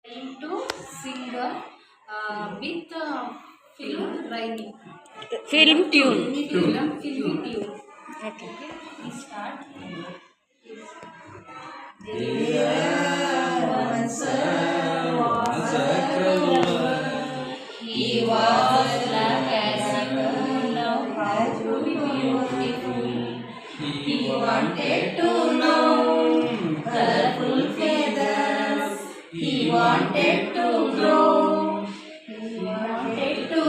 Trying to sing with film rhyming. Film tune. Film tune. Okay. Okay, we start. He was black as you know how to be beautiful. He wanted to know colorful feathers. He wanted to grow. He wanted to